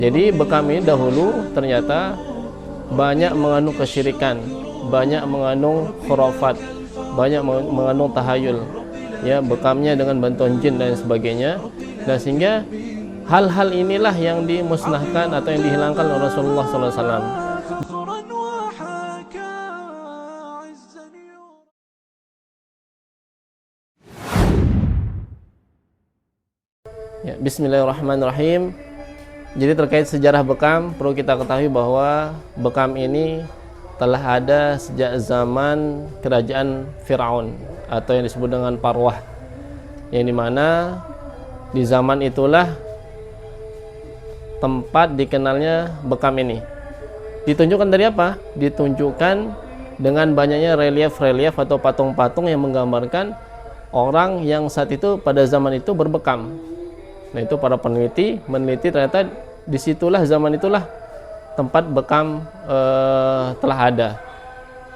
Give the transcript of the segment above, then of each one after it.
Jadi bekam ini dahulu ternyata banyak mengandung kesyirikan, banyak mengandung khurafat, banyak mengandung tahayul. Ya, bekamnya dengan bantuan jin dan sebagainya. Dan sehingga hal-hal inilah yang dimusnahkan atau yang dihilangkan oleh Rasulullah SAW. Ya, Bismillahirrahmanirrahim. Jadi terkait sejarah bekam, perlu kita ketahui bahwa bekam ini telah ada sejak zaman kerajaan Firaun atau yang disebut dengan Parwah, yang dimana di zaman itulah tempat dikenalnya bekam ini. Ditunjukkan dari apa? Ditunjukkan dengan banyaknya relief-relief atau patung-patung yang menggambarkan orang yang saat itu pada zaman itu berbekam. Nah, itu para peneliti meneliti ternyata disitulah zaman itulah tempat bekam telah ada.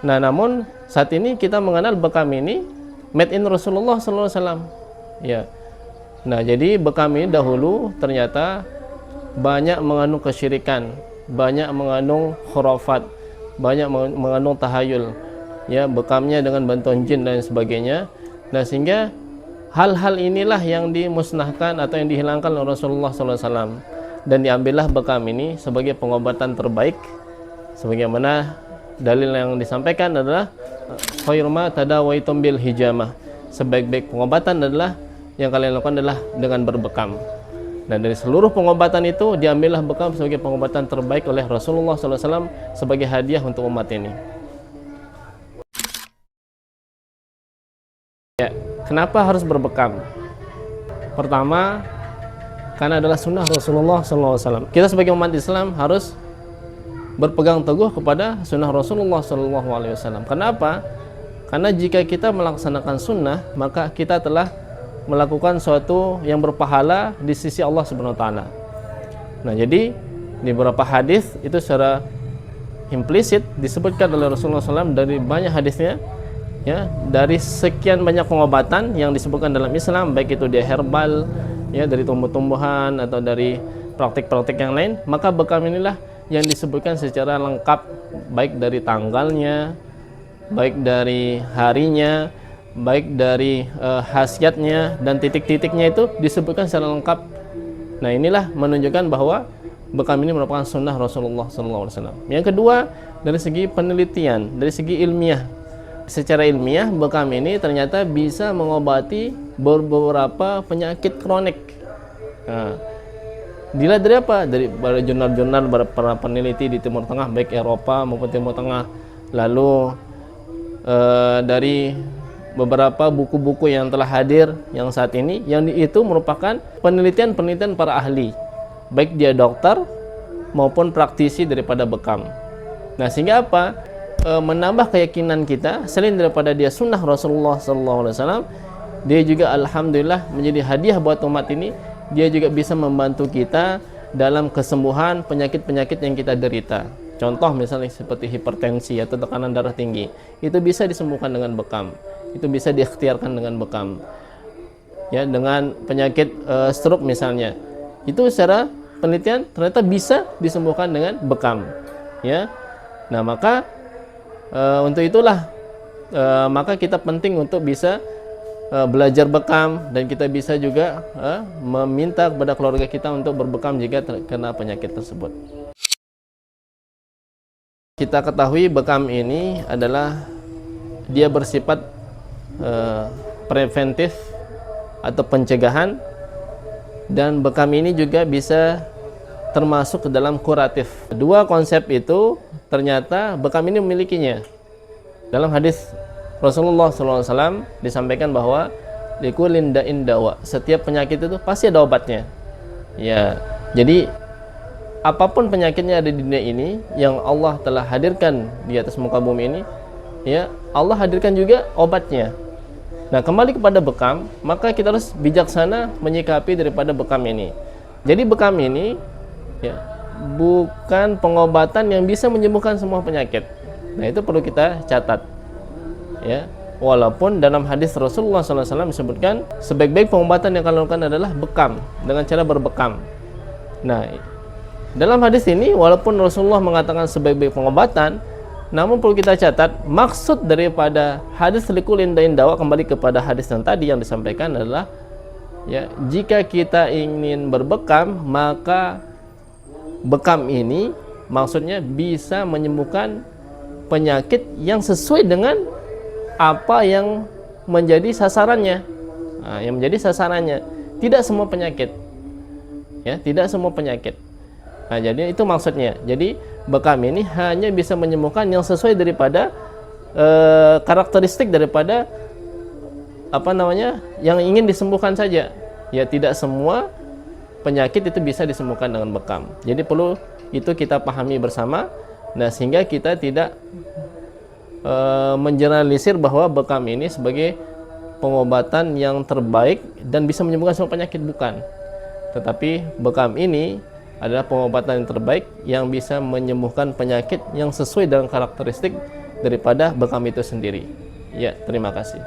Nah, namun saat ini kita mengenal bekam ini made in Rasulullah SAW. Ya. Nah, jadi bekam ini dahulu ternyata banyak mengandung kesyirikan, banyak mengandung khurafat, banyak mengandung tahayul. Ya, bekamnya dengan bantuan jin dan sebagainya. Nah, sehingga hal-hal inilah yang dimusnahkan atau yang dihilangkan oleh Rasulullah SAW, dan diambillah bekam ini sebagai pengobatan terbaik, sebagaimana dalil yang disampaikan adalah khairu ma tadawaitum bil hijamah, sebaik-baik pengobatan adalah yang kalian lakukan adalah dengan berbekam. Nah, dari seluruh pengobatan itu diambillah bekam sebagai pengobatan terbaik oleh Rasulullah SAW sebagai hadiah untuk umat ini. Ya, kenapa harus berbekam? Pertama, karena adalah sunnah Rasulullah SAW. Kita sebagai umat Islam harus berpegang teguh kepada sunnah Rasulullah SAW. Kenapa? Karena jika kita melaksanakan sunnah, maka kita telah melakukan suatu yang berpahala di sisi Allah Subhanahu Wa Taala. Nah, jadi di beberapa hadis itu secara implisit disebutkan oleh Rasulullah SAW dari banyak hadisnya. Ya, dari sekian banyak pengobatan yang disebutkan dalam Islam, baik itu dia herbal, ya, dari tumbuh-tumbuhan atau dari praktik-praktik yang lain, maka bekam inilah yang disebutkan secara lengkap, baik dari tanggalnya, baik dari harinya, baik dari khasiatnya dan titik-titiknya itu disebutkan secara lengkap. Nah, inilah menunjukkan bahwa bekam ini merupakan sunnah Rasulullah SAW. Yang kedua, dari segi penelitian, dari segi ilmiah. Secara ilmiah, bekam ini ternyata bisa mengobati beberapa penyakit kronik. Nah, dilihat dari apa? Dari jurnal-jurnal para peneliti di Timur Tengah, baik Eropa maupun Timur Tengah. Lalu dari beberapa buku-buku yang telah hadir yang saat ini, yang itu merupakan penelitian-penelitian para ahli, baik dia dokter maupun praktisi daripada bekam. Nah, sehingga apa? Menambah keyakinan kita, selain daripada dia sunnah Rasulullah SAW, dia juga alhamdulillah menjadi hadiah buat umat ini. Dia juga bisa membantu kita dalam kesembuhan penyakit-penyakit yang kita derita. Contoh misalnya seperti hipertensi atau tekanan darah tinggi, itu bisa disembuhkan dengan bekam, itu bisa diikhtiarkan dengan bekam. Ya, dengan penyakit stroke misalnya, itu secara penelitian ternyata bisa disembuhkan dengan bekam. Ya, nah maka untuk itulah maka kita penting untuk bisa belajar bekam, dan kita bisa juga meminta kepada keluarga kita untuk berbekam jika terkena penyakit tersebut. Kita ketahui bekam ini adalah dia bersifat preventif atau pencegahan, dan bekam ini juga bisa termasuk ke dalam kuratif. Dua konsep itu ternyata bekam ini memilikinya. Dalam hadis Rasulullah SAW disampaikan bahwa likulin da'in dawa, setiap penyakit itu pasti ada obatnya. Ya, jadi apapun penyakitnya ada di dunia ini yang Allah telah hadirkan di atas muka bumi ini, ya, Allah hadirkan juga obatnya. Nah, kembali kepada bekam, maka kita harus bijaksana menyikapi daripada bekam ini. Jadi bekam ini, ya, bukan pengobatan yang bisa menyembuhkan semua penyakit. Nah, itu perlu kita catat. Ya, walaupun dalam hadis Rasulullah SAW disebutkan sebaik-baik pengobatan yang kalian lakukan adalah bekam, dengan cara berbekam. Nah, Dalam hadis ini, walaupun Rasulullah mengatakan sebaik-baik pengobatan, namun perlu kita catat, maksud daripada hadis likul indain dawa, kembali kepada hadis yang tadi yang disampaikan adalah, ya, jika kita ingin berbekam, maka bekam ini maksudnya bisa menyembuhkan penyakit yang sesuai dengan apa yang menjadi sasarannya. Nah, yang menjadi sasarannya, tidak semua penyakit, ya, tidak semua penyakit. Nah, jadi itu maksudnya. Jadi bekam ini hanya bisa menyembuhkan yang sesuai daripada karakteristik daripada yang ingin disembuhkan saja. Ya, tidak semua penyakit itu bisa disembuhkan dengan bekam. Jadi perlu itu kita pahami bersama. Nah, sehingga kita tidak mengeneralisir bahwa bekam ini sebagai pengobatan yang terbaik dan bisa menyembuhkan semua penyakit, bukan. Tetapi bekam ini adalah pengobatan yang terbaik yang bisa menyembuhkan penyakit yang sesuai dengan karakteristik daripada bekam itu sendiri. Ya, terima kasih.